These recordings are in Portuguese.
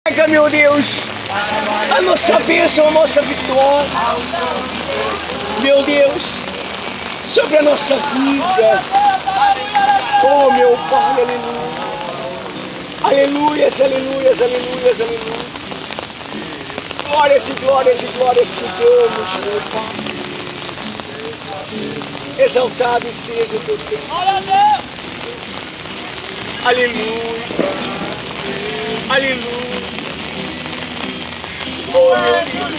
Carrega, meu Deus, a nossa bênção, a nossa vitória, meu Deus, sobre a nossa vida. Oh, meu Pai, aleluia. Aleluias, aleluias, aleluias, aleluias. Glórias e glórias e glórias te damos, meu Pai. Exaltado seja o teu Senhor. Aleluia. Aleluia. Oh, meu Deus.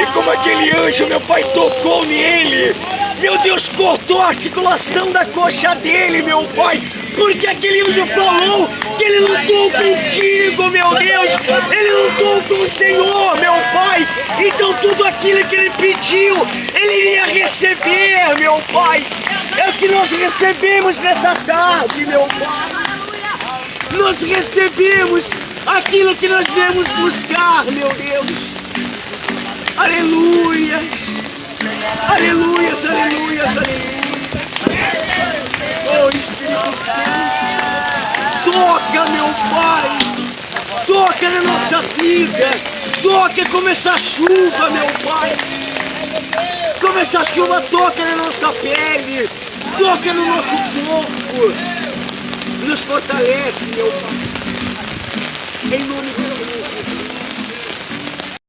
E como aquele anjo, meu Pai, tocou nele, meu Deus, cortou a articulação da coxa dele, meu Pai, porque aquele anjo falou que ele lutou contigo, meu Deus, ele lutou com o Senhor, meu Pai, então tudo aquilo que ele pediu, ele iria receber, meu Pai. É o que nós recebemos nessa tarde, meu Pai. Nós recebemos aquilo que nós viemos buscar, meu Deus. Aleluias, aleluias, aleluias, aleluias. Oh, Espírito Santo, toca, meu Pai, toca na nossa vida, toca como essa chuva, meu Pai. Como essa chuva toca na nossa pele, toca no nosso corpo, nos fortalece, meu Pai. Em nome do Senhor Jesus.